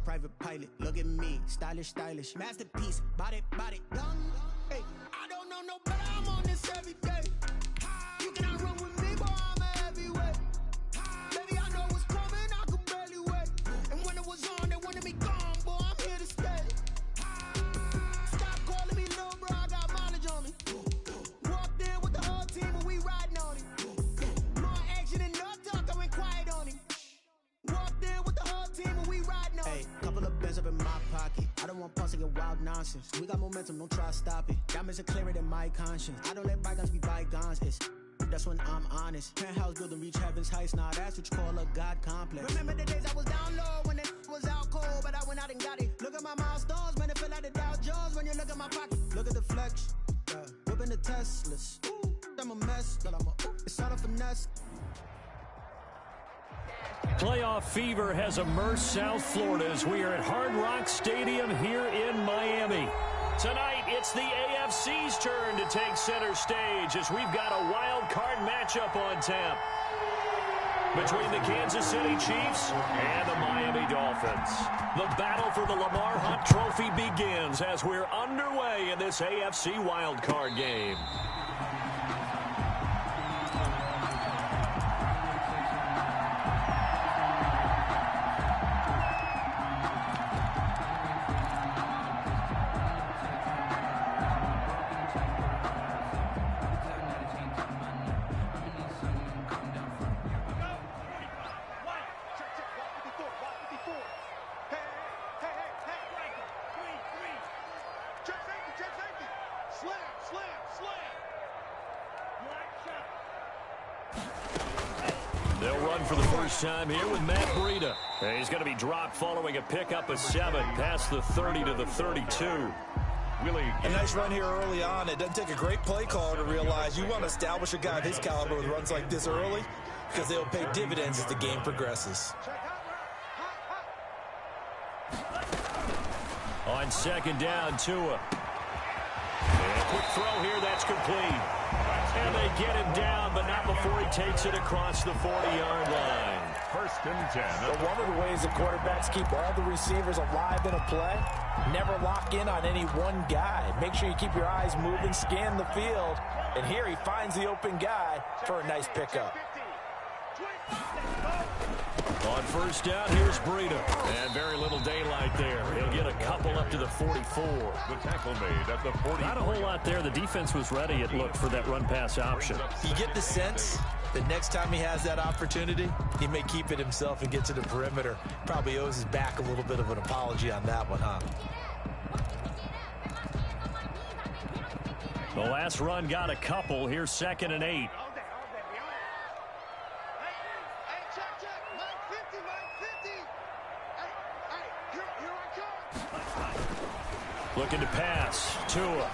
private pilot. Look at me, stylish, stylish. Masterpiece, body, body, done. Hey, I don't know no better, I'm on this every day. You cannot run with me, boy, I'm a heavyweight. Baby, I know what's coming, I can barely wait. And when it was on, they wanted me gone, boy, I'm here to stay. Stop calling me little bro, I got mileage on me. Walked in with the whole team and we riding on it. More action and no talk, I went quiet on him. Walked in with the whole team and we riding on it. Hey, couple of bands up in my pocket. I don't want pause to get wild nonsense. We got momentum, don't try to stop it. Diamonds are clearer than my conscience. I don't let bygones be bygones. That's when I'm honest. Penthouse building, reach heaven's heights. Nah, that's what you call a God complex. Remember the days I was down low when it was out cold, but I went out and got it. Look at my milestones, man, it feel like the Dow Jones when you look at my pocket. Look at the flex, whipping the Teslas. Ooh, I'm a mess, but it's all a finesse. Playoff fever has immersed South Florida as we are at Hard Rock Stadium here in Miami. Tonight, it's the AFC's turn to take center stage as we've got a wild card matchup on tap between the Kansas City Chiefs and the Miami Dolphins. The battle for the Lamar Hunt Trophy begins as we're underway in this AFC wild card game. They'll run for the first time here with Matt Breida. He's going to be dropped following a pickup of 7 past the 30 to the 32. A nice run here early on. It doesn't take a great play caller to realize you want to establish a guy of his caliber with runs like this early because they'll pay dividends as the game progresses. On second down, Tua. And a quick throw here, that's complete. And they get him down, but not before he takes it across the 40-yard line. First and 10. Well, one of the ways that quarterbacks keep all the receivers alive in a play, never lock in on any one guy. Make sure you keep your eyes moving, scan the field. And here he finds the open guy for a nice pickup. On first down, here's Breida. And very little daylight there. He'll get a couple up to the 44. The tackle made at the 40. Not a whole lot there. The defense was ready, it looked, for that run-pass option. You get the sense that next time he has that opportunity, he may keep it himself and get to the perimeter. Probably owes his back a little bit of an apology on that one, huh? The last run got a couple. Here's 2nd and 8. Looking to pass. Tua.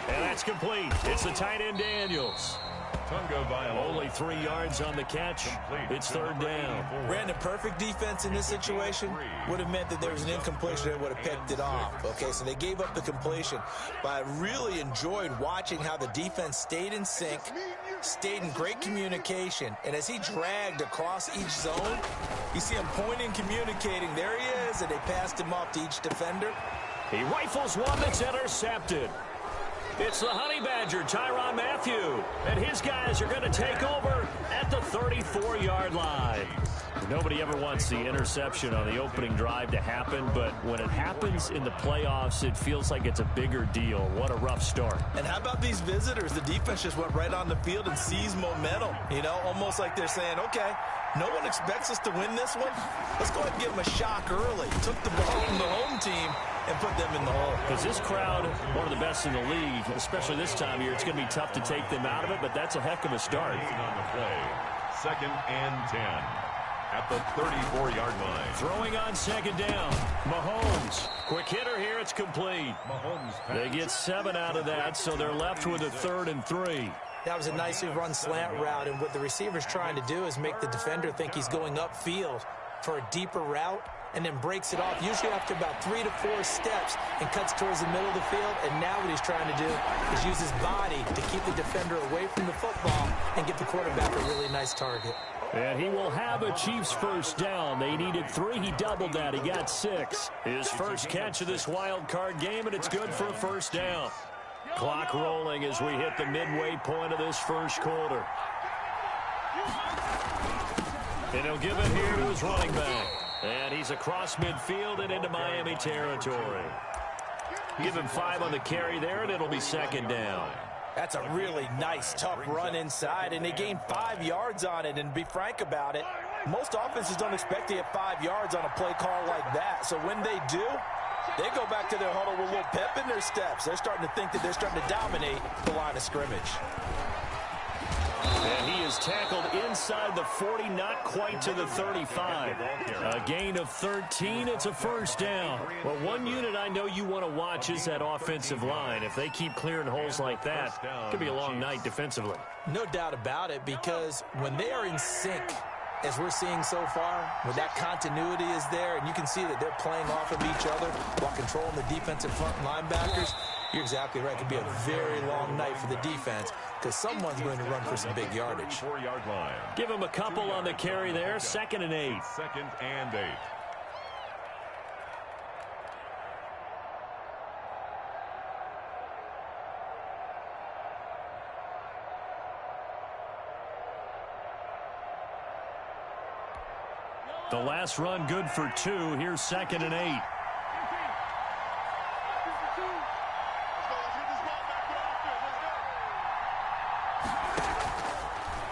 And that's complete. It's the tight end Daniels. Only 3 yards on the catch. It's 3rd down. Brandon, perfect defense in this situation would have meant that there was an incompletion that would have picked it off. Okay, so they gave up the completion. But I really enjoyed watching how the defense stayed in sync, stayed in great communication. And as he dragged across each zone, you see him pointing, communicating. There he is, and they passed him off to each defender. He rifles one that's intercepted. It's the Honey Badger, Tyrann Mathieu. And his guys are going to take over at the 34-yard line. Nobody ever wants the interception on the opening drive to happen, but when it happens in the playoffs, it feels like it's a bigger deal. What a rough start. And how about these visitors? The defense just went right on the field and seized momentum. You know, almost like they're saying, okay, no one expects us to win this one. Let's go ahead and give them a shock early. Took the ball from the home team and put them in the hole. Because this crowd, one of the best in the league, especially this time of year, it's going to be tough to take them out of it, but that's a heck of a start. On the play, 2nd and 10 at the 34-yard line. Throwing on 2nd down. Mahomes. Quick hitter here. It's complete. Mahomes. They get 7 out of that, so they're left with a 3rd and 3. That was a nicely run slant route, and what the receiver's trying to do is make the defender think he's going upfield for a deeper route, and then breaks it off, usually after about 3 to 4 steps, and cuts towards the middle of the field. And now what he's trying to do is use his body to keep the defender away from the football and give the quarterback a really nice target. And he will have a Chiefs first down. They needed 3. He doubled that. He got 6. His first catch of this wild card game, and it's good for a first down. Clock rolling as we hit the midway point of this first quarter. And he'll give it here to his running back. And he's across midfield and into Miami territory. Give him 5 on the carry there, and it'll be second down. That's a really nice, tough run inside, and they gained 5 yards on it. And to be frank about it, most offenses don't expect to get 5 yards on a play call like that. So when they do, they go back to their huddle with a little pep in their steps. They're starting to think that they're starting to dominate the line of scrimmage. And he is tackled inside the 40, not quite to the 35. A gain of 13. It's a first down. Well, one unit I know you want to watch is that offensive line. If they keep clearing holes like that, it could be a long night defensively. No doubt about it, because when they are in sync, as we're seeing so far, when that continuity is there, and you can see that they're playing off of each other while controlling the defensive front linebackers, you're exactly right. It could be a very long night for the defense because someone's going to run for some big yardage. 4-yard line. Give him a couple on the carry there. 2nd and 8. 2nd and 8. The last run good for 2. Here's 2nd and 8.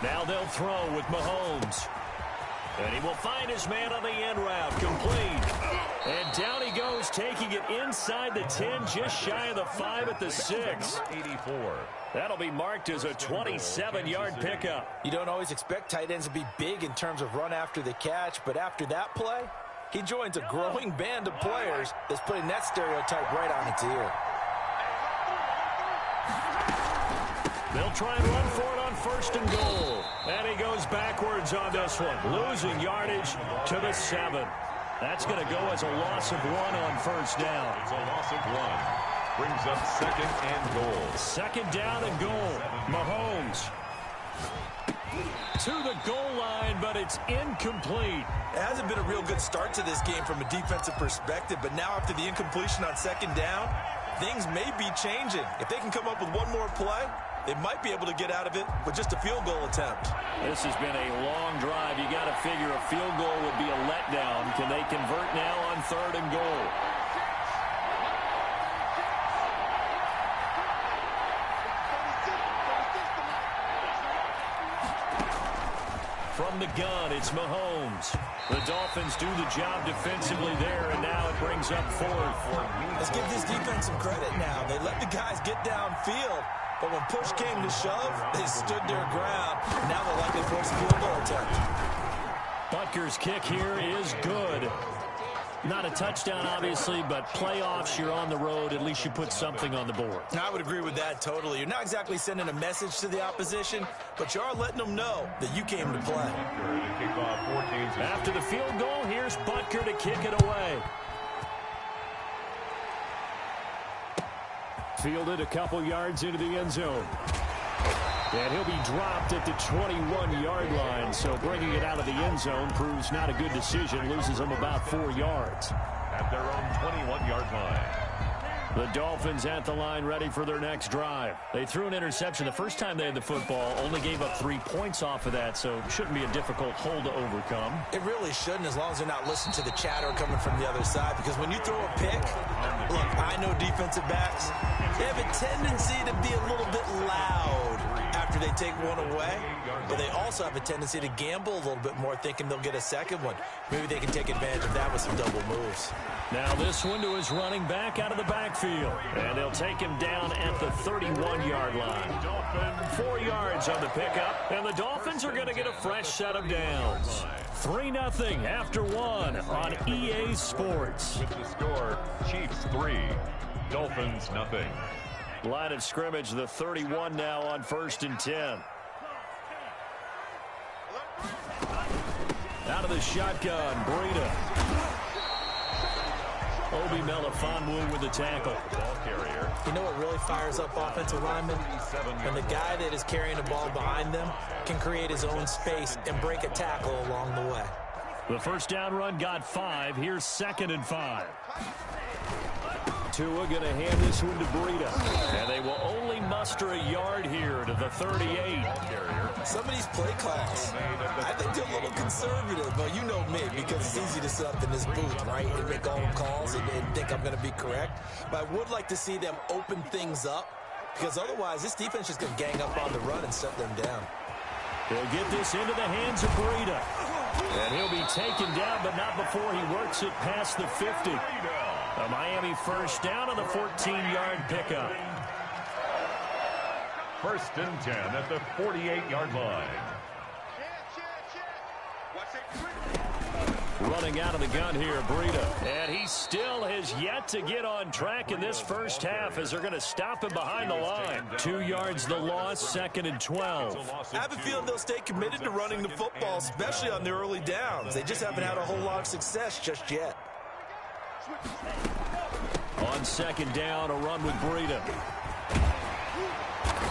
Now they'll throw with Mahomes. And he will find his man on the end route. Complete. And down he goes, taking it inside the 10, just shy of the 5 at the 6. 84. That'll be marked as a 27-yard pickup. You don't always expect tight ends to be big in terms of run after the catch, but after that play, he joins a growing band of players that's putting that stereotype right on its ear. They'll try and run for it on 1st and goal. And he goes backwards on this one, losing yardage to the 7. That's going to go as a loss of 1 on 1st down. It's a loss of 1. Brings up 2nd and goal. 2nd down and goal. Mahomes to the goal line, but it's incomplete. It hasn't been a real good start to this game from a defensive perspective, but now after the incompletion on 2nd down, things may be changing. If they can come up with one more play, they might be able to get out of it with just a field goal attempt. This has been a long drive. You got to figure a field goal would be a letdown. Can they convert now on 3rd and goal? From the gun, it's Mahomes. The Dolphins do the job defensively there, and now it brings up 4th. Let's give this defense some credit now. They let the guys get downfield, but when push came to shove, they stood their ground. Now they're likely to force a field goal attempt. Butker's kick here is good. Not a touchdown, obviously, but playoffs, you're on the road. At least you put something on the board. I would agree with that totally. You're not exactly sending a message to the opposition, but you are letting them know that you came to play. After the field goal, here's Butker to kick it away. Fielded a couple yards into the end zone. And he'll be dropped at the 21-yard line, so bringing it out of the end zone proves not a good decision. Loses him about 4 yards. At their own 21-yard line. The Dolphins at the line ready for their next drive. They threw an interception the first time they had the football, only gave up 3 points off of that, so it shouldn't be a difficult hole to overcome. It really shouldn't, as long as they're not listening to the chatter coming from the other side, because when you throw a pick, look, I know defensive backs, they have a tendency to be a little bit loud after they take one away, but they also have a tendency to gamble a little bit more, thinking they'll get a second one. Maybe they can take advantage of that with some double moves. Now this one to his running back out of the backfield, and they'll take him down at the 31-yard line. 4 yards on the pickup, and the Dolphins are going to get a fresh set of downs. 3-0 after 1 on EA Sports. With the score, Chiefs 3, Dolphins 0. Line of scrimmage, the 31 now on 1st and 10. Out of the shotgun, Breida. Kobe Melifonwu with the tackle. Ball carrier. You know what really fires up offensive linemen? When the guy that is carrying the ball behind them can create his own space and break a tackle along the way. The first down run got 5. Here's 2nd and 5. Tua going to hand this one to Breida. And they will only muster a yard here to the 38. Some of these play calls, I think they're a little conservative, but you know me, because it's easy to sit up in this booth, right, and make all the calls and think I'm going to be correct. But I would like to see them open things up, because otherwise this defense is just going to gang up on the run and shut them down. He'll get this into the hands of Breida. And he'll be taken down, but not before he works it past the 50. A Miami first down on the 14-yard pickup. 1st and 10 at the 48-yard line. Running out of the gun here, Breida. And he still has yet to get on track in this first half as they're going to stop him behind the line. 2 yards the loss, 2nd and 12. I have a feeling they'll stay committed to running the football, especially on the early downs. They just haven't had a whole lot of success just yet. On 2nd down, a run with Breida.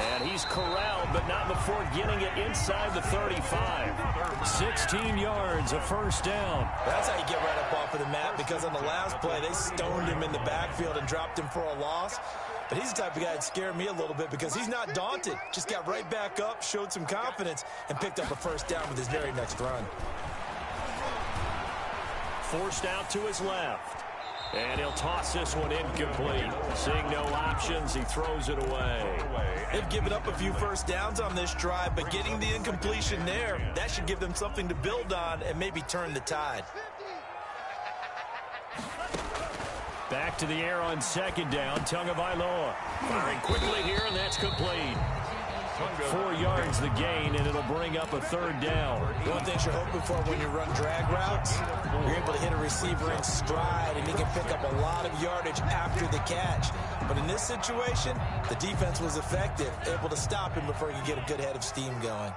And he's corralled, but not before getting it inside the 35. 16 yards, a first down. That's how you get right up off of the mat, because on the last play, they stoned him in the backfield and dropped him for a loss. But he's the type of guy that scared me a little bit because he's not daunted. Just got right back up, showed some confidence, and picked up a first down with his very next run. Forced out to his left. And he'll toss this one incomplete. Seeing no options, he throws it away. They've given up a few first downs on this drive, but getting the incompletion there, that should give them something to build on and maybe turn the tide. Back to the air on 2nd down, Tagovailoa. Firing quickly here, and that's complete. 4 yards the gain, and it'll bring up a 3rd down. The one thing you're hoping for when you run drag routes, you're able to hit a receiver in stride, and he can pick up a lot of yardage after the catch. But in this situation, the defense was effective, able to stop him before he could get a good head of steam going.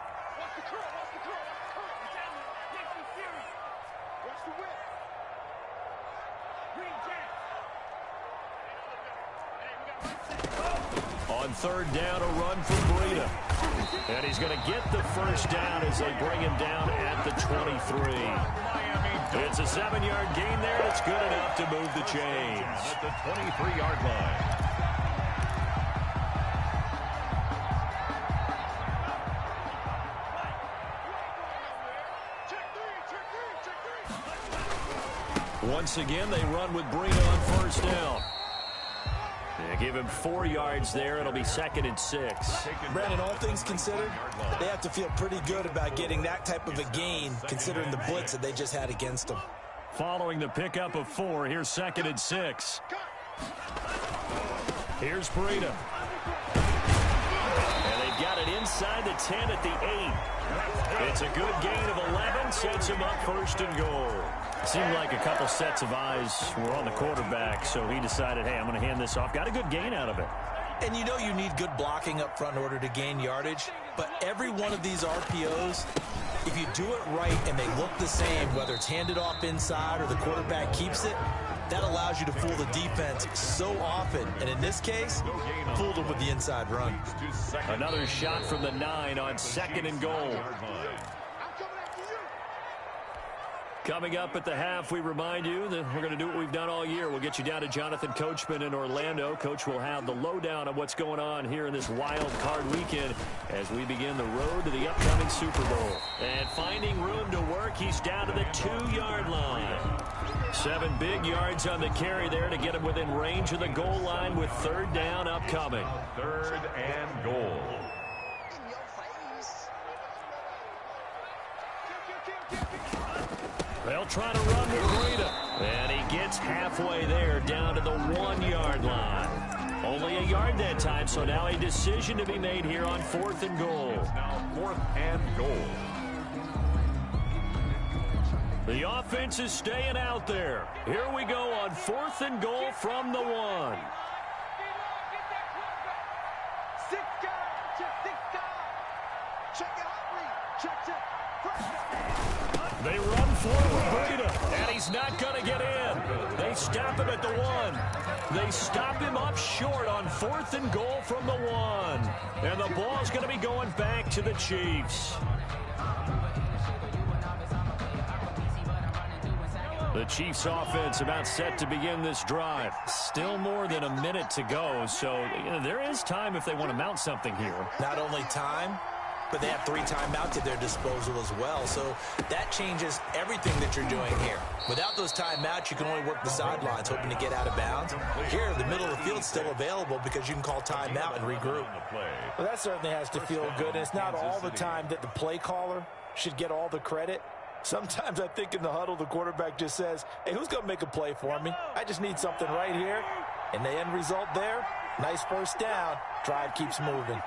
On 3rd down, a run for Breida. And he's going to get the first down as they bring him down at the 23. It's a 7-yard gain there. It's good enough to move the chains. At the 23-yard line. Once again, they run with Breida on 1st down. They give him 4 yards there. It'll be 2nd and 6. Brandon, all things considered, they have to feel pretty good about getting that type of a gain, considering the blitz that they just had against them. Following the pickup of 4, here's 2nd and 6. Here's Breida. And they've got it inside the 10 at the 8. It's a good gain of 11, sets him up 1st and goal. Seemed like a couple sets of eyes were on the quarterback, so he decided, hey, I'm going to hand this off. Got a good gain out of it. And you know you need good blocking up front in order to gain yardage, but every one of these RPOs, if you do it right and they look the same, whether it's handed off inside or the quarterback keeps it, that allows you to fool the defense so often. And in this case, fooled them with the inside run. Another shot from the 9 on 2nd and goal. Coming up at the half, we remind you that we're going to do what we've done all year. We'll get you down to Jonathan Coachman in Orlando. Coach will have the lowdown of what's going on here in this wild card weekend as we begin the road to the upcoming Super Bowl. And finding room to work, he's down to the 2-yard line. 7 big yards on the carry there to get him within range of the goal line with 3rd down upcoming. 3rd and goal. They'll try to run with Breida. And he gets halfway there down to the 1-yard line. Only a yard that time, so now a decision to be made here on 4th and goal. It's now 4th and goal. The offense is staying out there. Here we go on 4th and goal from the 1. They run forward with Breida, and he's not going to get in. They they stop him at the 1. They stop him up short on 4th and goal from the 1. And the ball's going to be going back to the Chiefs. The Chiefs offense about set to begin this drive. Still more than a minute to go, so there is time if they want to mount something here. Not only time, but they have 3 timeouts at their disposal as well, so that changes everything that you're doing here. Without those timeouts, you can only work the sidelines, hoping to get out of bounds. Here, the middle of the field's still available because you can call timeout and regroup. Well, that certainly has to feel good, and it's not all the time that the play caller should get all the credit. Sometimes I think in the huddle, the quarterback just says, hey, who's going to make a play for me? I just need something right here. And the end result there, nice first down. Drive keeps moving.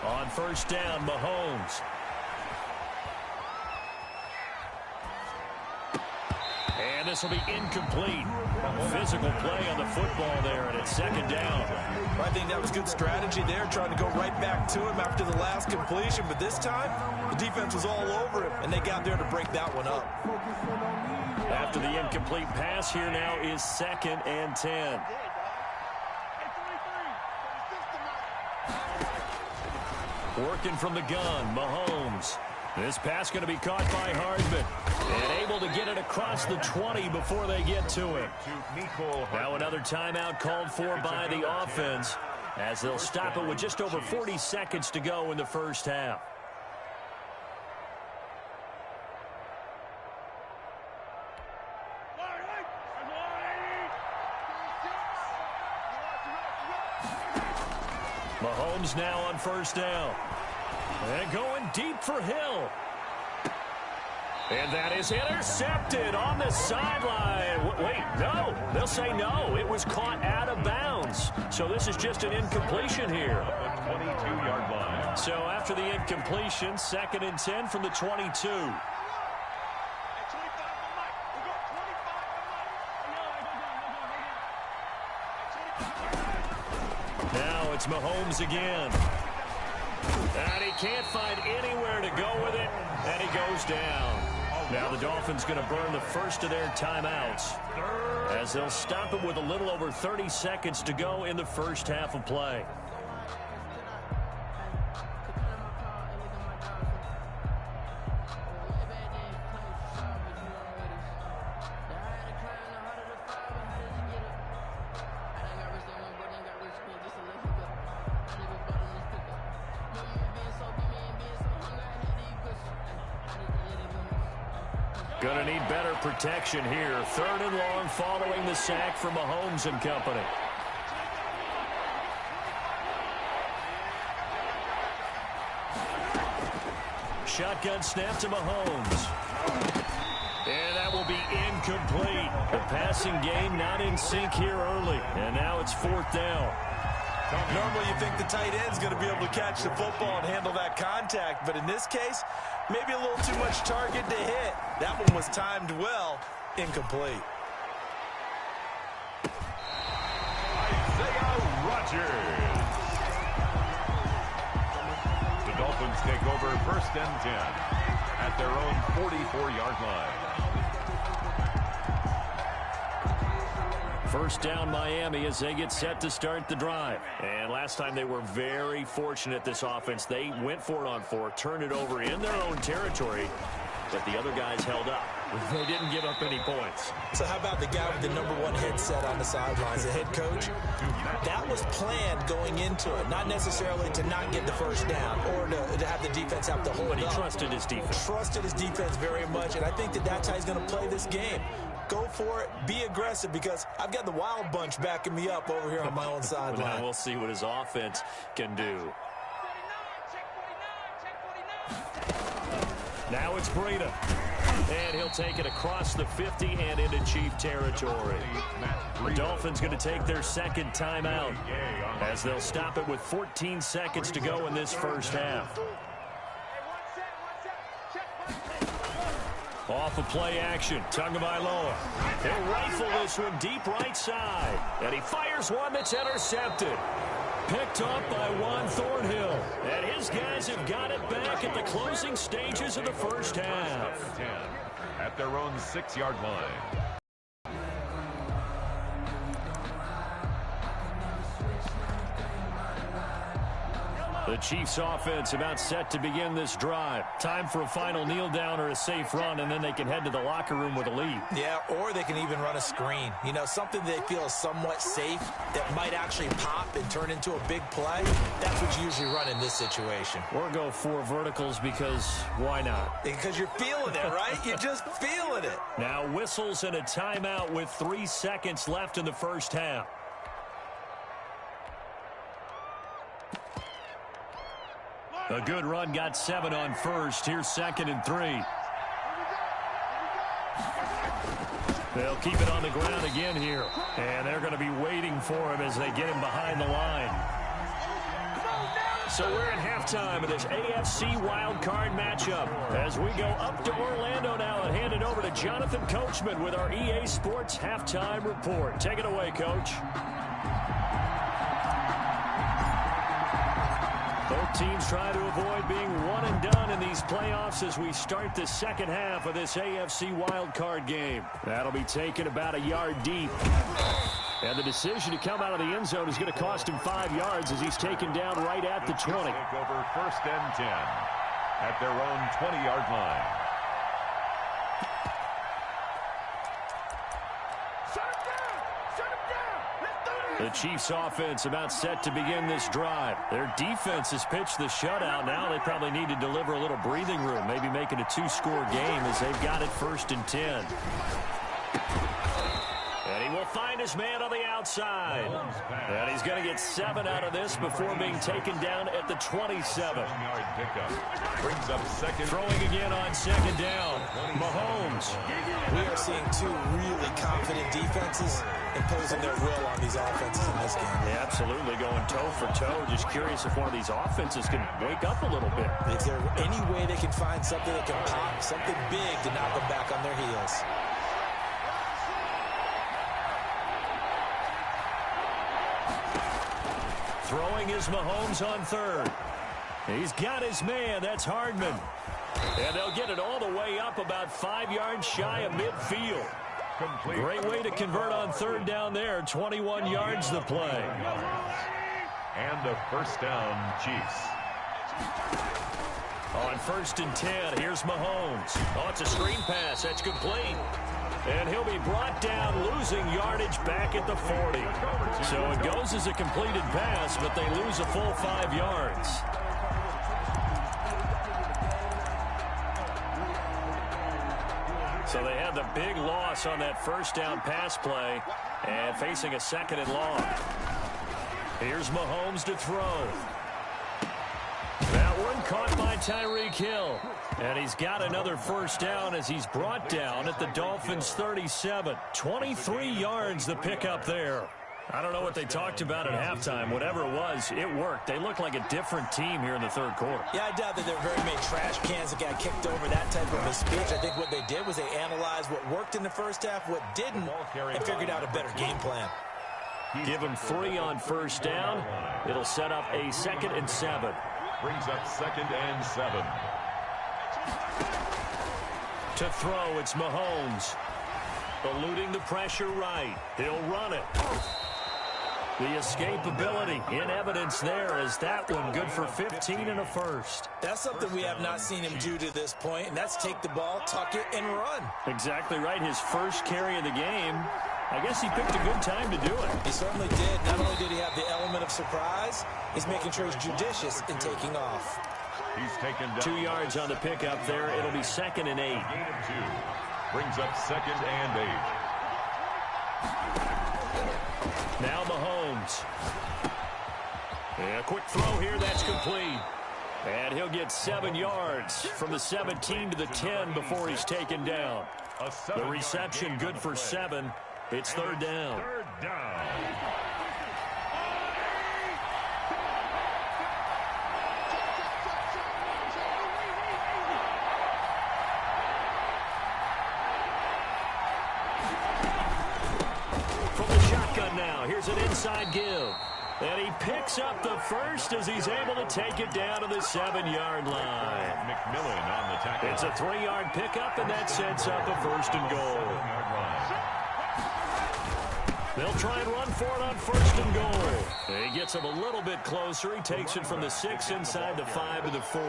On first down, Mahomes. And this will be incomplete. Physical play on the football there, and it's 2nd down. I think that was good strategy there, trying to go right back to him after the last completion. But this time, the defense was all over him, and they got there to break that one up. After the incomplete pass, here now is 2nd and 10. Working from the gun, Mahomes. This pass going to be caught by Hardman. And able to get it across the 20 before they get to it. Now another timeout called for by the offense, as they'll stop it with just over 40 seconds to go in the first half. Mahomes now on first down. And going deep for Hill. And that is intercepted on the sideline. Wait, no. They'll say no. It was caught out of bounds. So this is just an incompletion here. 22-yard line. So after the incompletion, 2nd and 10 from the 22. Now it's Mahomes again. And he can't find anywhere to go with it, and he goes down. Now the Dolphins going to burn the first of their timeouts, as they'll stop it with a little over 30 seconds to go in the first half of play. Going to need better protection here. 3rd and long following the sack from Mahomes and company. Shotgun snap to Mahomes. And that will be incomplete. The passing game not in sync here early. And now it's 4th down. Normally you think the tight end's going to be able to catch the football and handle that contact, but in this case, maybe a little too much target to hit. That one was timed well, incomplete. Isaiah Rodgers. The Dolphins take over 1st and 10 at their own 44-yard line. First down Miami as they get set to start the drive. And last time they were very fortunate, this offense. They went for it on 4, turned it over in their own territory, but the other guys held up. They didn't give up any points. So how about the guy with the #1 headset on the sidelines, the head coach? That was planned going into it, not necessarily to not get the first down or to have the defense have to hold But he up. trusted his defense. Trusted his defense very much, and I think that that's how he's going to play this game. Go for it, be aggressive, because I've got the Wild Bunch backing me up over here on my own sideline. Now we'll see what his offense can do. Now it's Breida. And he'll take it across the 50 and into Chief territory. The Dolphins going to take their 2nd timeout, as they'll stop it with 14 seconds to go in this first half. Off of play action, Tagovailoa. He'll rifle this one deep right side. And he fires one that's intercepted. picked off by Juan Thornhill. And his guys have got it back at the closing stages of the first half. At their own 6-yard line. The Chiefs offense about set to begin this drive. Time for a final kneel down or a safe run, and then they can head to the locker room with a lead. Yeah, or they can even run a screen. You know, something they feel is somewhat safe that might actually pop and turn into a big play. That's what you usually run in this situation. Or go 4 verticals because why not? Because you're feeling it, right? You're just feeling it. Now whistles and a timeout with 3 seconds left in the first half. A good run got 7 on first. Here's 2nd and 3. They'll keep it on the ground again here. And they're going to be waiting for him as they get him behind the line. So we're at halftime of this AFC wildcard matchup. As we go up to Orlando now and hand it over to Jonathan Coachman with our EA Sports Halftime Report. Take it away, Coach. Both teams try to avoid being one and done in these playoffs as we start the second half of this AFC wildcard game. That'll be taken about a yard deep. And the decision to come out of the end zone is going to cost him 5 yards as he's taken down right at the 20. Take over 1st and 10 at their own 20-yard line. The Chiefs offense about set to begin this drive. Their defense has pitched the shutout. Now they probably need to deliver a little breathing room, maybe make it a 2-score game as they've got it 1st and 10. And he will find his man on the outside. And he's going to get 7 out of this before being taken down at the 27. Brings up 2nd. Throwing again on 2nd down. Mahomes. We are seeing 2 really confident defenses imposing their will on these offenses in this game. Yeah, absolutely, going toe for toe. Just curious if one of these offenses can wake up a little bit. Is there any way they can find something that can pop, something big to knock them back on their heels? Throwing is Mahomes on 3rd. He's got his man. That's Hardman. And they'll get it all the way up about 5 yards shy of midfield. Complete. Great way to convert on 3rd down there. 21 yards the play. And a 1st down, Chiefs. On 1st and 10, here's Mahomes. Oh, it's a screen pass. That's complete. And he'll be brought down, losing yardage back at the 40. So it goes as a completed pass, but they lose a full 5 yards. So they had the big loss on that 1st down pass play and facing a 2nd and long. Here's Mahomes to throw. That one caught by Tyreek Hill. And he's got another 1st down as he's brought down at the Dolphins' 37. 23 yards the pickup there. I don't know what they talked about at halftime. Whatever it was, it worked. They look like a different team here in the 3rd quarter. Yeah, I doubt that there are very many trash cans that got kicked over, that type of a speech. I think what they did was they analyzed what worked in the first half, what didn't, and figured out a better game plan. Give him 3 on 1st down. It'll set up a 2nd and 7. Brings up 2nd and 7. To throw, it's Mahomes. Eluding the pressure right. He'll run it. The escapability in evidence there as that one good for 15 and a 1st. That's something we have not seen him do to this point, and that's take the ball, tuck it, and run. Exactly right. His first carry of the game. I guess he picked a good time to do it. He certainly did. Not only did he have the element of surprise, he's making sure he's judicious in taking off. He's taken down 2 yards on the pickup there. It'll be 2nd and 8. Gain of 2. Brings up 2nd and 8. Now Mahomes. And a quick throw here. That's complete. And he'll get 7 yards from the 17 to the 10 before he's taken down. The reception good for 7. It's 3rd down. 3rd down. From the shotgun now. Here's an inside give. And he picks up the first as he's able to take it down to the 7-yard line. McMillan on the tackle. It's a 3-yard pickup, and that sets up a 1st and goal. They'll try and run for it on 1st and goal. He gets him a little bit closer. He takes it from the 6 inside the 5 to the 4.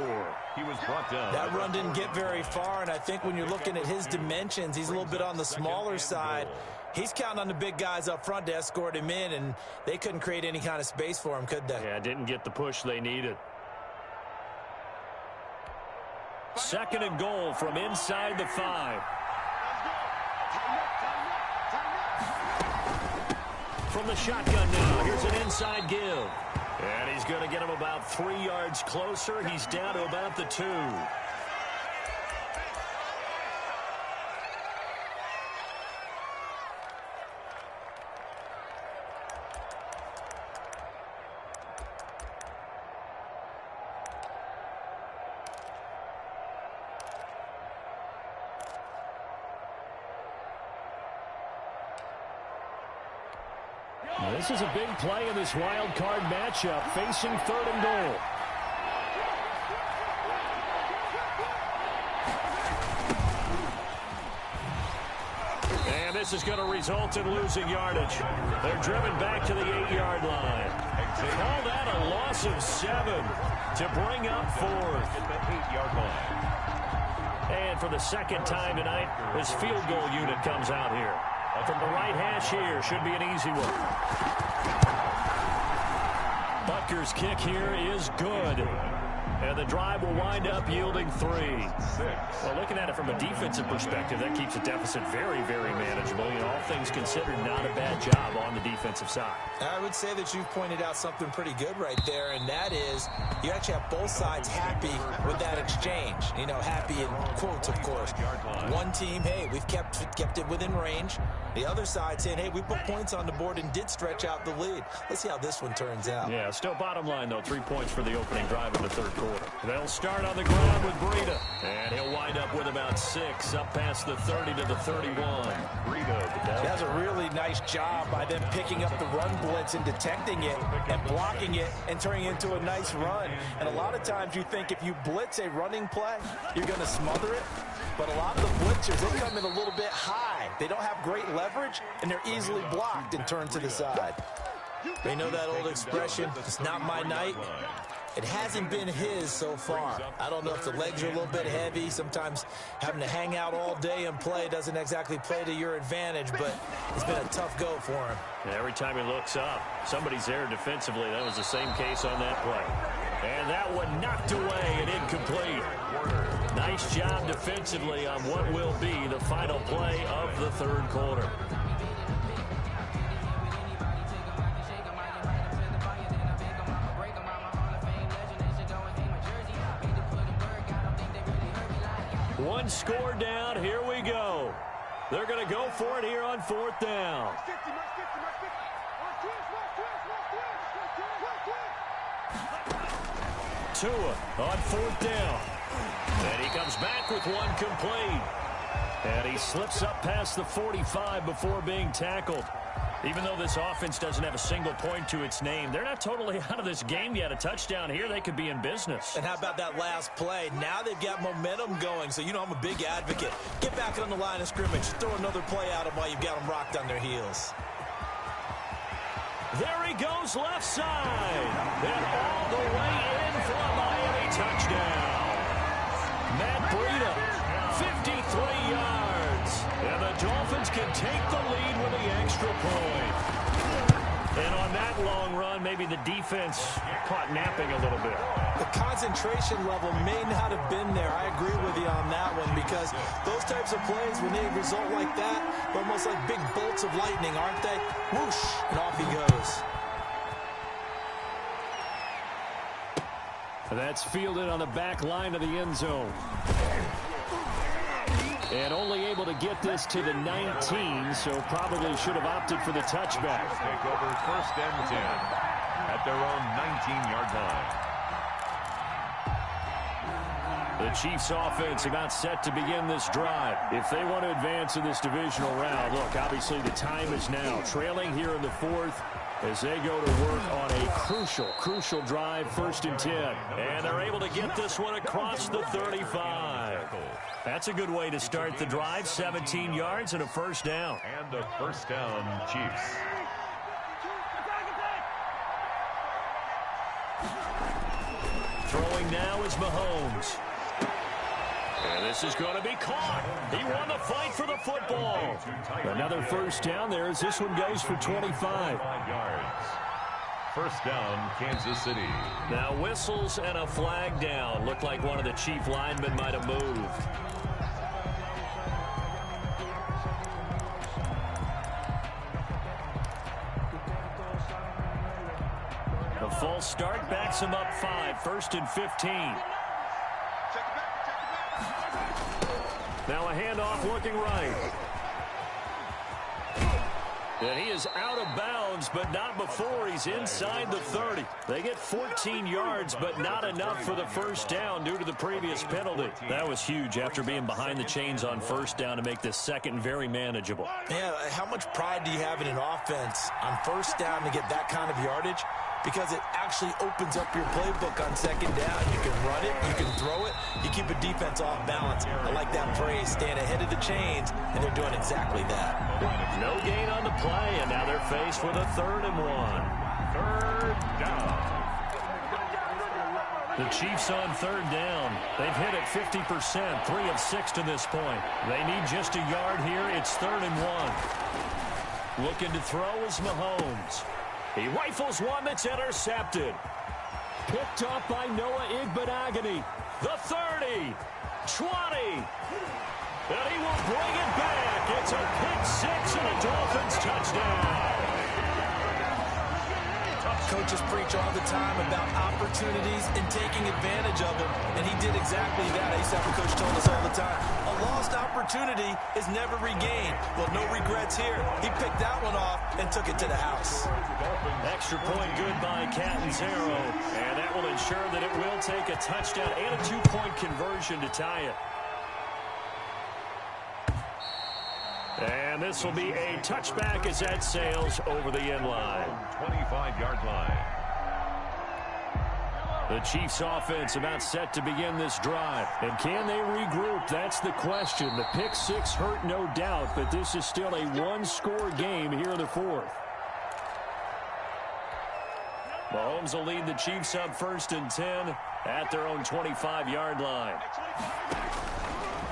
He was brought down. That run didn't get very far, and I think when you're looking at his dimensions, he's a little bit on the smaller side. He's counting on the big guys up front to escort him in, and they couldn't create any kind of space for him, could they? Yeah, didn't get the push they needed. 2nd and goal from inside the 5. From the shotgun now, here's an inside give. And he's going to get him about 3 yards closer. He's down to about the 2. This is a big play in this wild card matchup, facing 3rd and goal. And this is going to result in losing yardage. They're driven back to the 8-yard line. Call that a loss of 7 to bring up 4th. And for the 2nd time tonight, this field goal unit comes out here. From the right hash here, should be an easy one. Butker's kick here is good. And the drive will wind up yielding 3. Well, looking at it from a defensive perspective, that keeps the deficit very, very manageable. You know, all things considered, not a bad job on the defensive side. I would say that you've pointed out something pretty good right there, and that is you actually have both sides happy with that exchange. You know, happy in quotes, of course. One team, hey, we've kept it within range. The other side saying, hey, we put points on the board and did stretch out the lead. Let's see how this one turns out. Yeah, still bottom line, though, 3 points for the opening drive in the 3rd quarter. They'll start on the ground with Breida. And he'll wind up with about 6, up past the 30 to the 31. Breida. That's a really nice job by them picking up the run blitz and detecting it and blocking it and turning it into a nice run. And a lot of times you think if you blitz a running play, you're going to smother it. But a lot of the blitzers, they come in a little bit high. They don't have great leverage, and they're easily blocked and turned to the side. They know that old expression, it's not my night. It hasn't been his so far. I don't know if the legs are a little bit heavy. Sometimes having to hang out all day and play doesn't exactly play to your advantage, but it's been a tough go for him. And every time he looks up, somebody's there defensively. That was the same case on that play. And that one knocked away and incomplete. Nice job defensively on what will be the final play of the 3rd quarter. One score down. Here we go. They're going to go for it here on 4th down. Tua on 4th down. And he comes back with one complete. And he slips up past the 45 before being tackled. Even though this offense doesn't have a single point to its name, they're not totally out of this game yet. A touchdown here, they could be in business. And how about that last play? Now they've got momentum going, so you know I'm a big advocate. Get back on the line of scrimmage. Throw another play at them while you've got them rocked on their heels. There he goes left side. And all the way in for a Miami touchdown. Matt Breida, 53 yards. And the Dolphins can take the lead with the extra point. And on that long run, maybe the defense caught napping a little bit. The concentration level may not have been there. I agree with you on that one because those types of plays, when they result like that, they're almost like big bolts of lightning, aren't they? Whoosh, and off he goes. That's fielded on the back line of the end zone. And only able to get this to the 19, so probably should have opted for the touchback. Take over 1st and 10 at their own 19-yard line. The Chiefs offense about set to begin this drive. If they want to advance in this divisional round, look, obviously the time is now. Trailing here in the 4th, as they go to work on a crucial drive, 1st and 10. And they're able to get this one across the 35. That's a good way to start the drive, 17 yards and a 1st down. And a 1st down, Chiefs. Throwing now is Mahomes. And this is going to be caught. He won the fight for the football. Another 1st down there as this one goes for 25. 5 yards. 1st down, Kansas City. Now whistles and a flag down. Looked like one of the Chief linemen might have moved. The false start backs him up 5, 1st and 15. Now a handoff looking right. And he is out of bounds, but not before he's inside the 30. They get 14 yards, but not enough for the 1st down due to the previous penalty. That was huge after being behind the chains on 1st down to make this 2nd very manageable. Yeah, how much pride do you have in an offense on 1st down to get that kind of yardage? Because it actually opens up your playbook on 2nd down. You can run it, you can throw it, you keep a defense off balance. I like that phrase, staying ahead of the chains, and they're doing exactly that. No gain on the play, and now they're faced with a 3rd and 1. 3rd down. The Chiefs on 3rd down. They've hit it 50%, 3 of 6 to this point. They need just a yard here. It's 3rd and 1. Looking to throw is Mahomes. He rifles one that's intercepted. Picked up by Noah Igbinoghene. The 30, 20. And he will bring it back. It's a pick 6 and a Dolphins touchdown. Coaches preach all the time about opportunities and taking advantage of them, and he did exactly that. I used to have a coach told us all the time, a lost opportunity is never regained. Well, no regrets here. He picked that one off and took it to the house. Extra point good by Catanzaro, and that will ensure that it will take a touchdown and a 2-point conversion to tie it. And this will be a touchback as that sails over the end line. 25-yard line. The Chiefs offense about set to begin this drive. And can they regroup? That's the question. The pick 6 hurt, no doubt, but this is still a 1-score game here in the 4th. Mahomes will lead the Chiefs up 1st and 10 at their own 25-yard line.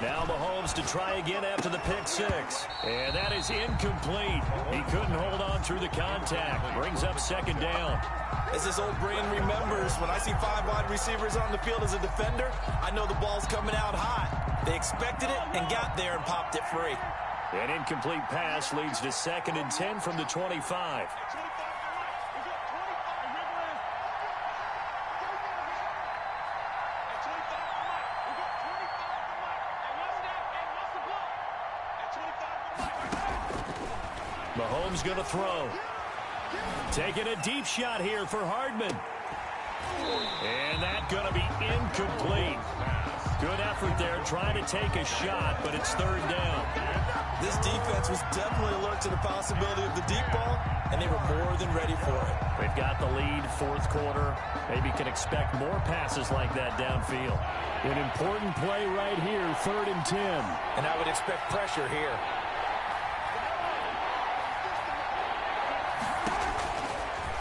Now Mahomes to try again after the pick 6. And that is incomplete. He couldn't hold on through the contact. Brings up 2nd down. As this old brain remembers, when I see 5 wide receivers on the field as a defender, I know the ball's coming out hot. They expected it and got there and popped it free. An incomplete pass leads to 2nd and 10 from the 25. Mahomes going to throw. Taking a deep shot here for Hardman. And that's going to be incomplete. Good effort there trying to take a shot, but it's 3rd down. This defense was definitely alert to the possibility of the deep ball, and they were more than ready for it. They've got the lead, 4th quarter. Maybe can expect more passes like that downfield. An important play right here, 3rd and 10. And I would expect pressure here.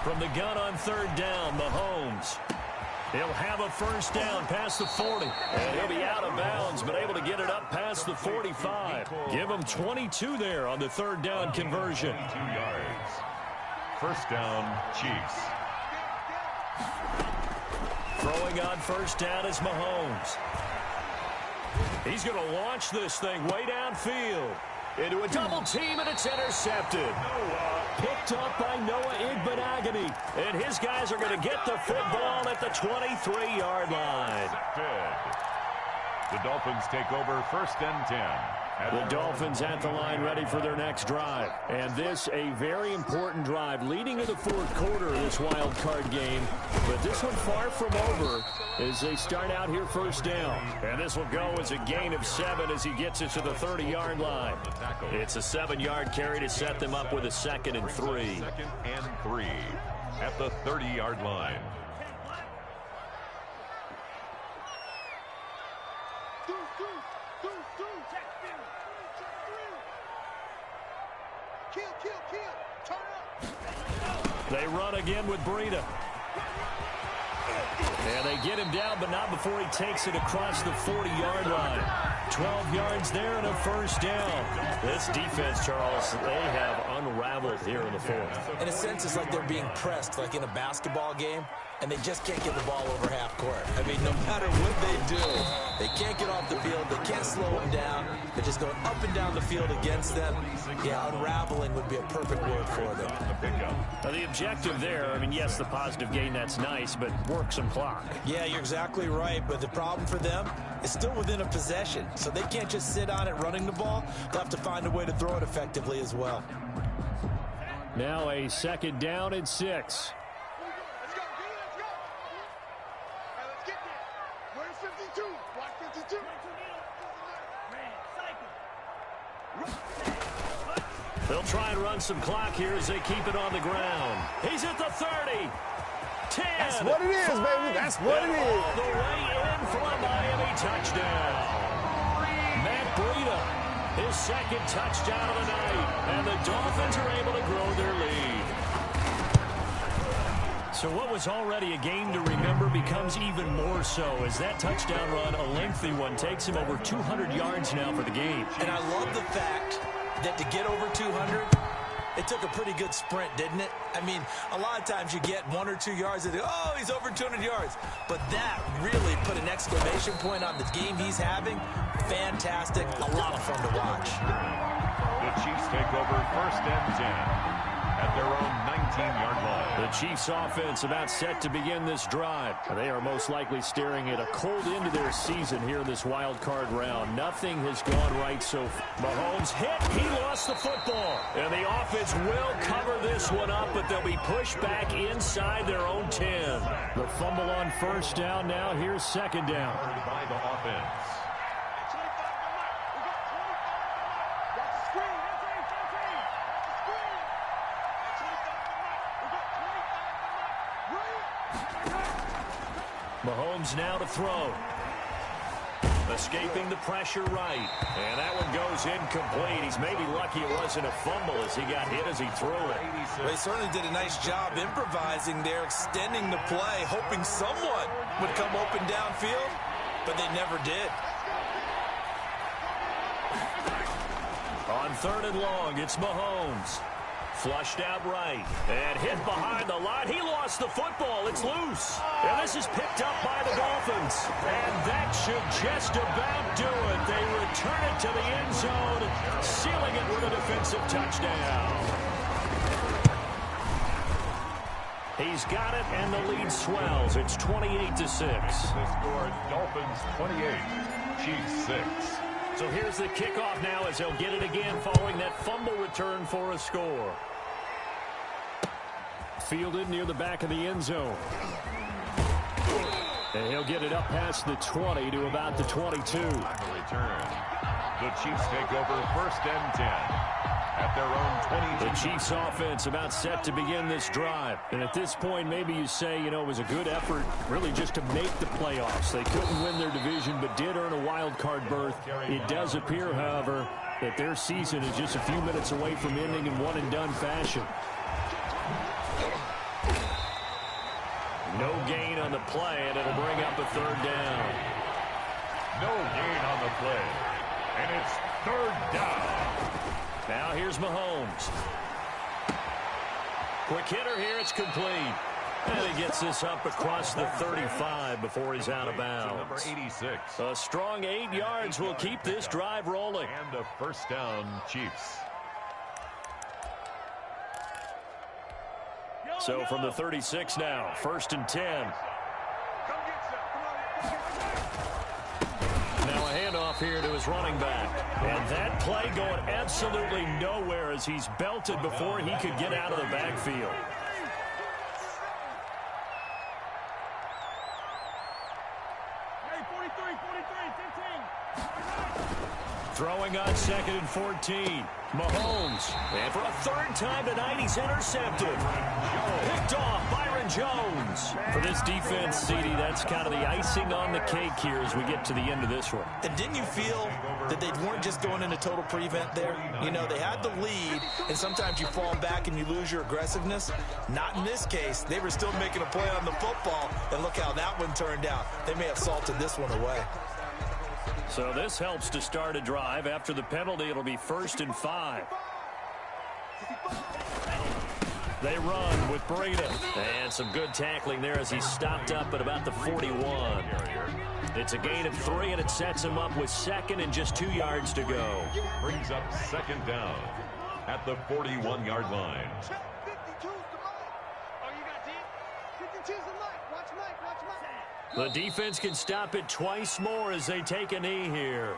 From the gun on 3rd down, Mahomes. He'll have a 1st down past the 40. And he'll be out of bounds, but able to get it up past the 45. Give him 22 there on the 3rd down conversion. 2 yards. 1st down, Chiefs. Throwing on 1st down is Mahomes. He's going to launch this thing way downfield. Into a double team, and it's intercepted. Picked up by Noah Igbinoghene. And his guys are going to get the football at the 23-yard line. The Dolphins take over 1st and 10. The Dolphins at the line ready for their next drive. And this a very important drive leading to the fourth quarter of this wild card game. But this one far from over as they start out here first down. And this will go as a gain of 7 as he gets it to the 30-yard line. It's a 7-yard carry to set them up with a 2nd and 3. 2nd and 3 at the 30-yard line. They run again with Breida. And they get him down, but not before he takes it across the 40-yard line. 12 yards there and a first down. This defense, Charles, they have unraveled here in the fourth. In a sense, it's like they're being pressed, like in a basketball game, and they just can't get the ball over half court. I mean, no matter what they do, they can't get off the field. They can't slow them down. They're just going up and down the field against them. Yeah, unraveling would be a perfect word for them. Now, the objective there, I mean, yes, the positive gain, that's nice, but work some clock. Yeah, you're exactly right, but the problem for them is still within a possession, so they can't just sit on it running the ball. They'll have to find a way to throw it effectively as well. Now a 2nd down and 6. They'll try and run some clock here as they keep it on the ground. He's at the 30. 10. That's what it is, 5, baby. That's what it is. All the way in for a Miami touchdown. Matt Breida, his 2nd touchdown of the night. And the Dolphins are able to grow their lead. So what was already a game to remember becomes even more so as that touchdown run, a lengthy one, takes him over 200 yards now for the game. And I love the fact that to get over 200, it took a pretty good sprint, didn't it? I mean, a lot of times you get 1 or 2 yards and oh, he's over 200 yards. But that really put an exclamation point on the game he's having. Fantastic. A lot of fun to watch. The Chiefs take over 1st and 10 at their own 19-yard line. The Chiefs offense about set to begin this drive. They are most likely staring at a cold end to their season here in this wild card round. Nothing has gone right so far. Mahomes hit. He lost the football. And the offense will cover this one up, but they'll be pushed back inside their own 10. The fumble on first down now. Here's 2nd down. By the offense. Mahomes now to throw. Escaping the pressure right. And that one goes incomplete. He's maybe lucky it wasn't a fumble as he got hit as he threw it. Well, he certainly did a nice job improvising there, extending the play, hoping someone would come open downfield, but they never did. On 3rd and long, it's Mahomes. Flushed out right. And hit behind the line. He lost the football. It's loose. And this is picked up by the Dolphins. And that should just about do it. They return it to the end zone, sealing it with a defensive touchdown. He's got it, and the lead swells. It's 28-6. The score, Dolphins 28, Chiefs 6. So here's the kickoff now as they'll get it again following that fumble return for a score. Fielded near the back of the end zone. And he'll get it up past the 20 to about the 22. Return. The Chiefs take over 1st and 10 at their own 20. The Chiefs offense about set to begin this drive. And at this point, maybe you say, you know, it was a good effort really just to make the playoffs. They couldn't win their division, but did earn a wild card berth. It does appear, however, that their season is just a few minutes away from ending in one-and-done fashion. No gain on the play, and it'll bring up a 3rd down. No gain on the play, and it's 3rd down. Now here's Mahomes. Quick hitter here, it's complete. And he gets this up across the 35 before he's out of bounds. Number 86. A strong 8 yards will keep this drive rolling. And a 1st down, Chiefs. So from the 36 now, 1st and 10. Now a handoff handoff here to his running back. And that play going absolutely nowhere as he's belted before he could get out of the backfield. Throwing on 2nd and 14. Mahomes. And for a third time tonight, he's intercepted. Picked off Byron Jones. For this defense, CD, that's kind of the icing on the cake here as we get to the end of this one. And didn't you feel that they weren't just going into total prevent there? You know, they had the lead, and sometimes you fall back and you lose your aggressiveness. Not in this case. They were still making a play on the football, and look how that one turned out. They may have salted this one away. So this helps to start a drive. After the penalty, it'll be 1st and 5. They run with Breida. And some good tackling there as he stopped up at about the 41. It's a gain of 3, and it sets him up with 2nd and just 2 yards to go. Brings up 2nd down at the 41-yard line. The defense can stop it twice more as they take a knee here.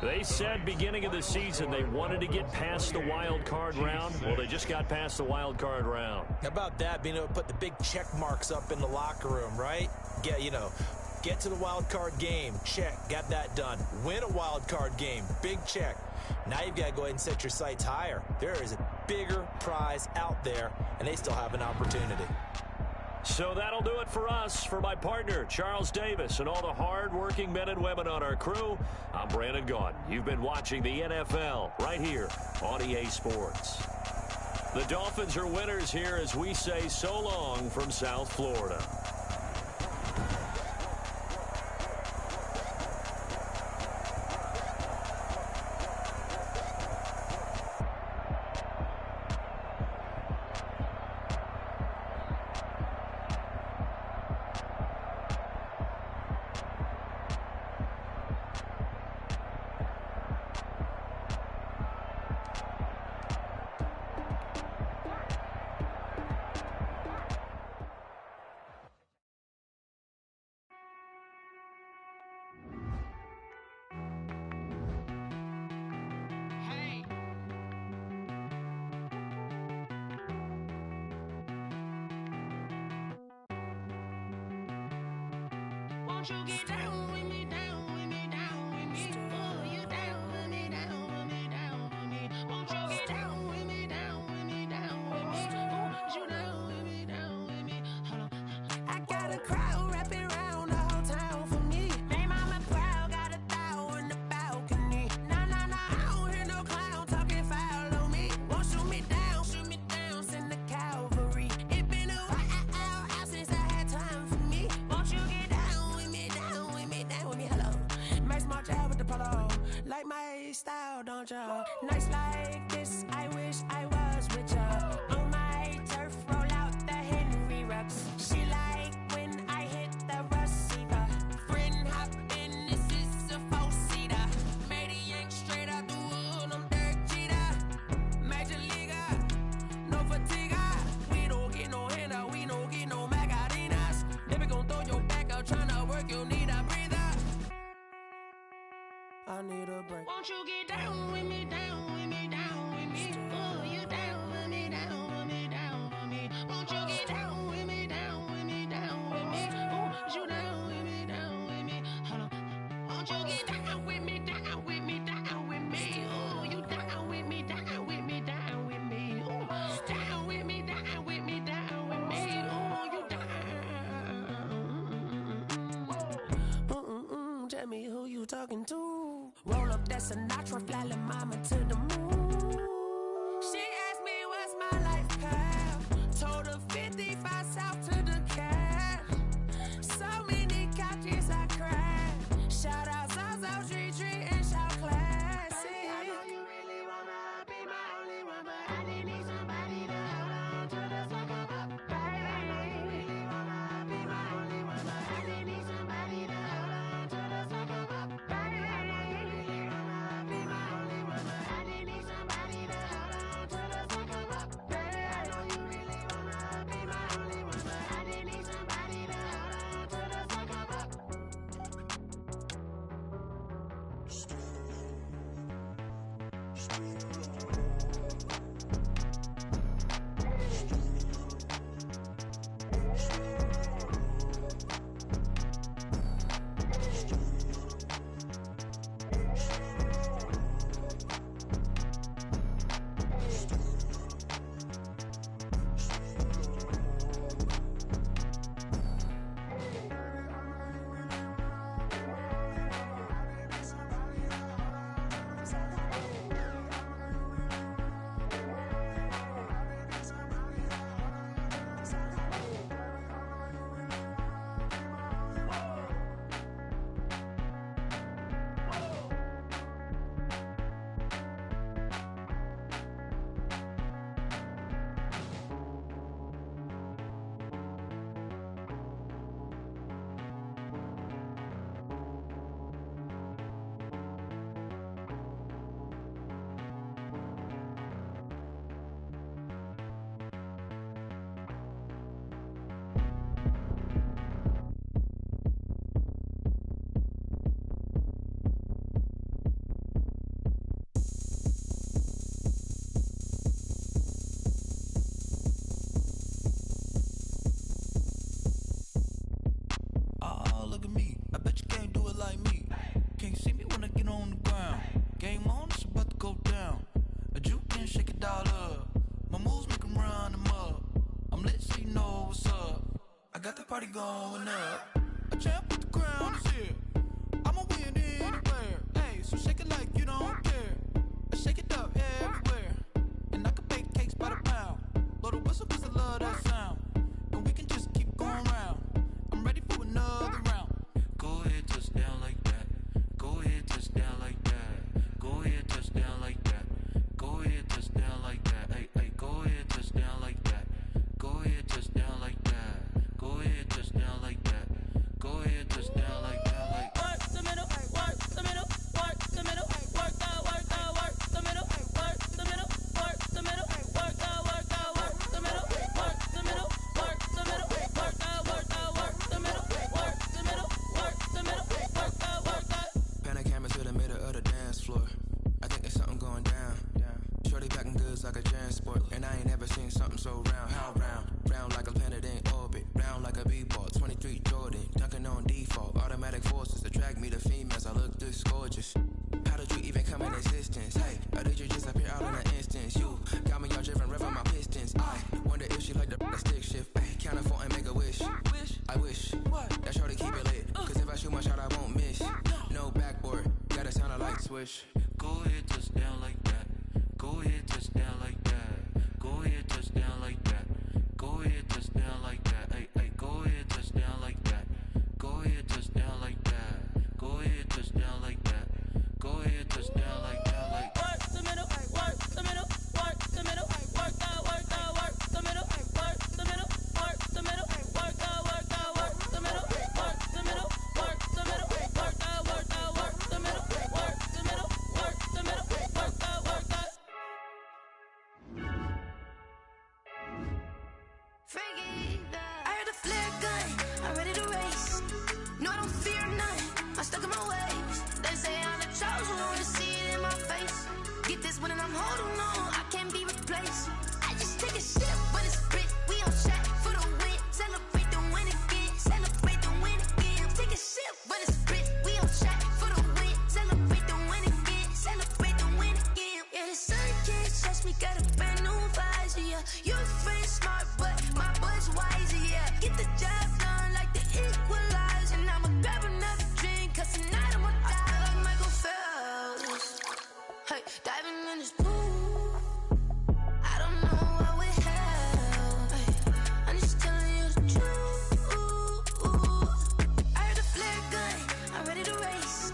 They said beginning of the season they wanted to get past the wild card round. Well, they just got past the wild card round. How about that, being able to put the big check marks up in the locker room, right? Get to the wild card game. Check. Got that done. Win a wild card game. Big check. Now you've got to go ahead and set your sights higher. There is a bigger prize out there, and they still have an opportunity. So that'll do it for us. For my partner, Charles Davis, and all the hard-working men and women on our crew, I'm Brandon Gaudin. You've been watching the NFL right here on EA Sports. The Dolphins are winners here as we say so long from South Florida. Won't you get down with me, down with me, down with me? Oh, you down with me, down with me, down with me. Won't you get down with me, down with me, down with me? Oh, you down with me, down with me? Hold on. I got a crowd wrapping around the whole town for me. Made mama proud, got a thou in the balcony. Nah, I don't hear no clown talking foul on me. Won't shoot me down, send the cavalry. It been a while since I had time for me. Won't you get down with me, down with me, down with me? Hello. Max March out with the polo. Like my style, don't ya? Nights like this, I wish I was with ya. On my turf, roll out the Henry Rux. She like when I hit the receiver. Friend hop in, this is a four-seater. Made a yank straight out the wood, I'm Derek Jeter. Major leaguer, no fatigue. We don't get no handout, we don't get no Macarinas. Never gon' throw your back out, tryna work, you need a breather. I need a break. Won't you get down with me, down with me, down with me? Oh, you down with me, down with me, down with me? Won't you get down with me, down with me, down with me? Oh, you down with me, down with me? Hold on. Won't you get down with me, down with me, down with me? Oh, you down with me, down with me, down with me? Oh, down with me, down with me, down with me? Oh, you down. Tell me who you talking to. Roll up that Sinatra, fly la mama to the moon. She asked me what's my life path. Told her 55 south to the cat. So many couches I cried. Shout out South Street and shout classy. I know you really wanna be my only one, but I didn't need somebody to hold on to the fuck up. Baby, I know you really wanna be my only one, but I didn't need somebody to hold on to the fuck up. Baby, I know you really wanna be my only one, but I didn't need somebody to body going up. A champ with the crown is here. I'ma win anywhere. Hey, so shake it like you don't care. Shake it up everywhere. And I can bake cakes by the pound. Blow the whistle cause I love that sound. And we can just keep going round. I'm ready for another round. Go ahead, touch down like that. Go ahead, touch down like that. Go ahead, touch down like that. Go ahead, touch down like that. Hey, hey, go ahead, touch down like that. Go ahead, touch down like that. Go ahead, touch down like that. Go ahead, touch down like that. Like work the middle, work the middle, work the middle, work that, work that, work the middle, work the middle, work the middle, work that, work that, work the middle, work the middle, work the middle, work that, work that, work the middle, work the middle, work the middle, work that, work that. Pan a camera to the middle of the dance floor. I think there's something going down. Shorty packing goods like a transport, and I ain't never seen something so round. How round? Round like a planet in orbit, round like a b-ball. 23 Jordan, dunking on default. Automatic forces attract me to females. I look this gorgeous. How did you even come in existence? Hey, or did you just appear all in an instance? You got me all driven, revving my pistons. I wonder if she like the stick shift. Hey, count a 4 and make a wish. I wish that shorty keep it lit. Cause if I shoot my shot, I won't miss. No backboard, gotta sound a light switch. go ahead, touch down like that. Go ahead, touch down like that. Go ahead, touch down like that. Go ahead, touch down like that. Hey, hey, go ahead, touch down like that. Go ahead, touch down like that. Go ahead, touch down like that. Go ahead, touch down like that. Like work the middle, work the middle, work the middle, work that, work that, work the middle, work the middle, work the middle, work that, work that, work the middle, work the middle, work the middle, work that, work that, work the middle, work the middle, work the middle, work that, work that. Freaky, I heard a flare gun, I'm ready to race. No, I don't fear none, I'm stuck in my ways. They say I'm the chosen one, see it in my face. Get this one and I'm holding on, I can't be replaced. I just take a sip, but it's spit, we on track for the win. Celebrate the win again, celebrate the win again. Take a sip, but it's spit, we on track for the win. Celebrate the win again, celebrate the win again. Yeah, the sun can't touch me, got a brand new visor, yeah. Your friend's smart, but my boy's wiser, yeah. Get the job done like the equalizer. And I'ma grab another drink, cause tonight I'ma die like Michael Phelps. Hey, diving in this pool, I don't know what we have. Hey, I'm just telling you the truth. I heard a flare gun, I'm ready to race.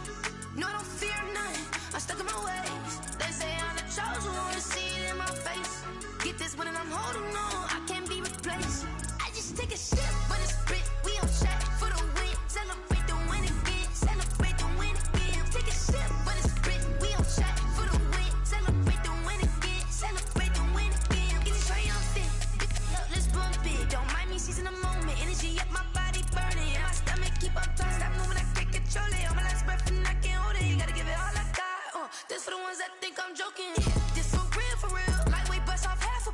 No, I don't fear none, I'm stuck in my ways. They say I'm the chosen one, see it in my face. Get this one and I'm holding on, I can't be replaced. I just take a sip, but it's spit, we on track for the win. Celebrate the win again, celebrate the win again. Take a sip, but it's spit, we on track for the win. Celebrate the win again, celebrate the win again. Get it triumphant, let's bump it. Don't mind me seizing the moment, energy up my body burning. And my stomach keep up tight, stop moving, I can't control it. On my last breath and I can't hold it, you gotta give it all I got. This for the ones that think I'm joking. This for real, lightweight bust off half a.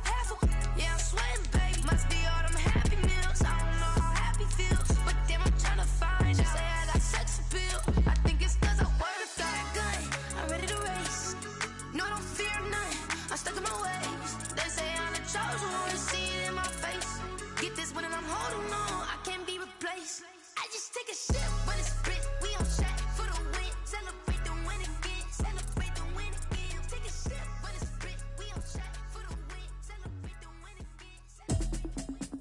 Yeah, I'm sweating, babe, must be all them happy meals. I don't know how happy feels, but damn, I'm tryna find you. Say I got sex appeal, I think it's cause I work. Got a gun, I'm ready to race. No, I don't fear none, I'm stuck in my ways. They say I'm the chosen one, see it in my face. Get this one and I'm holding on, I can't be replaced. I just take a sip, but it's spit, we on track for the win. Celebrate the win again, celebrate the win again. Take a sip, but it's spit, we on track for the win. Celebrate the win again, celebrate the win.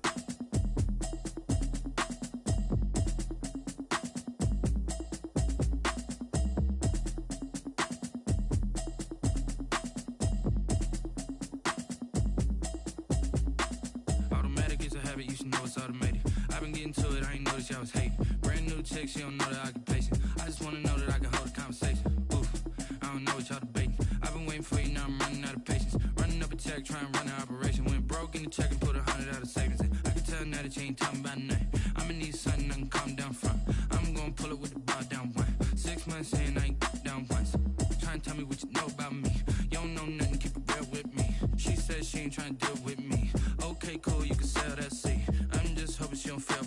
automatic is a habit, you should know it's automated. I've been getting to it, I ain't noticed y'all was hating. Brand new chick, she don't know that I can pace it. I just wanna know that I can hold a conversation. Oof, I don't know what y'all debating. I've been waiting for you, now I'm running out of patience. Running up a check, trying to run an operation. Went broke in the check and put 100 out of savings in. I can tell now that you ain't talking about nothing. I'ma need something I can calm down from. I'm gonna pull it with the bar down one. 6 months in, I ain't down once. Trying to tell me what you know about me. You don't know nothing, keep it real with me. She says she ain't trying to deal with me. Okay, cool, you can sell that seat. I'm just hoping she don't fail.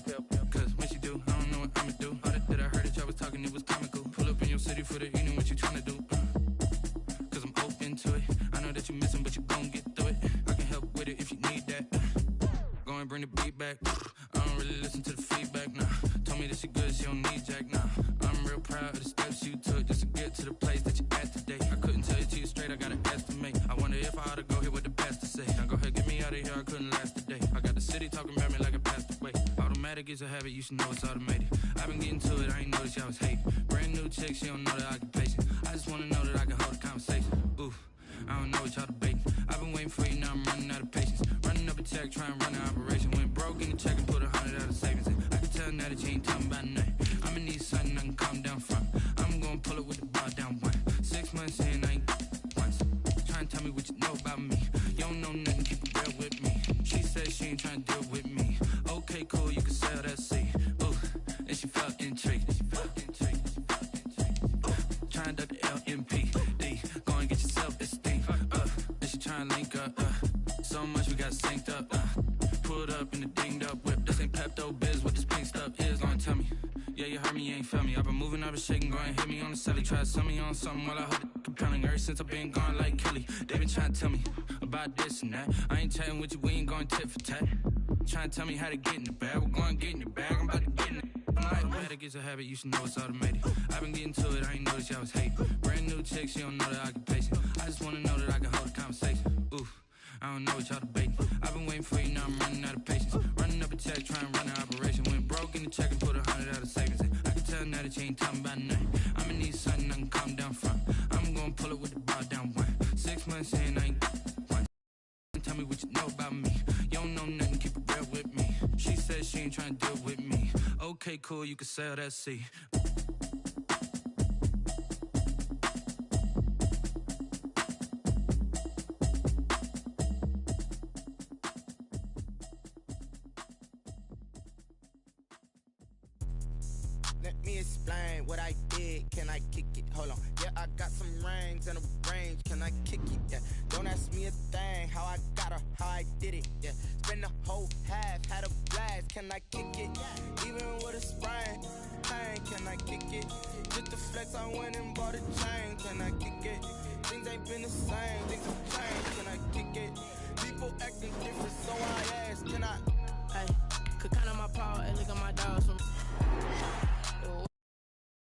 Cause when she do, I don't know what I'ma do. All that I heard that y'all was talking, it was comical. Pull up in your city for the evening, what you tryna do? Cause I'm open to it. I know that you missing, but you gon' get through it. I can help with it if you need that. Go and bring the beat back. I don't really listen to the feedback. proud of the steps you took just to get to the place that you're at today. I couldn't tell you to you straight, I gotta estimate. I wonder if I ought to go here with the best to say. Now go ahead, get me out of here, I couldn't last today. I got the city talking about me like I passed away. Automatic is a habit, you should know it's automated. I've been getting to it, I ain't noticed y'all was hating. Brand new chick, she don't know the occupation. I just wanna know that I can hold a conversation. Oof, I don't know what y'all debating. I've been waiting for you, now I'm running out of patience. Running up a check, trying to run an operation. Went broke in the check and put 100 out of savings in. I can tell now that you ain't talking about nothing. I'ma need something I can calm down from. I'm gonna pull it with the bar down one. 6 months in, I ain't once. Trying to tell me what you know about me. You don't know nothing, keep it real with me. She said she ain't trying to deal with me. Okay, cool, you can sell that seat. Ooh, and she felt intrigued. Trying to duck the LMP. Go and get your self-esteem. And she trying to link up. So much we got synced up. Pulled up in the dinged up whip. This ain't Pepto-Biz, what this pink stuff is. Don't tell me. Yeah, you heard me, you ain't felt me. I've been moving, I've been shaking, go and hit me on the celly. Try to sell me on something while I hold it compelling. Ever since I've been gone like Kelly, they been trying to tell me about this and that. I ain't chatting with you, we ain't going tit for tat. Trying to tell me how to get in the bag. We're going to get in the bag, I'm about to get in it. Automatic is a habit, you should know it's automated. I've been getting to it, I ain't noticed y'all was hating. Brand new chick, she don't know the occupation. I just wanna know that I can hold a conversation. Oof, I don't know what y'all debating. I've been waiting for you, now I'm running out of patience. Running up a check, trying to run an operation. Went broke in the check and put 100 out of savings in. I can tell now that you ain't talking about nothing. I'ma need something I can calm down from. I'm gonna pull it with the bar down one. 6 months in, I ain't one. Tell me what you know about me. You don't know nothing, keep it real with me. She said she ain't trying to deal with me. Okay, cool, you can sell that seat. Let me explain what I did. Can I kick it? Hold on. Yeah, I got some rings and a range. Can I kick it? Yeah. Don't ask me a thing. How I got her, how I did it. Yeah. Spend the whole half, had a blast. Can I kick it? Even with a sprain. Pain, can I kick it? Just the flex, I went and bought a chain. Can I kick it? Things ain't been the same. Things have changed. Can I kick it?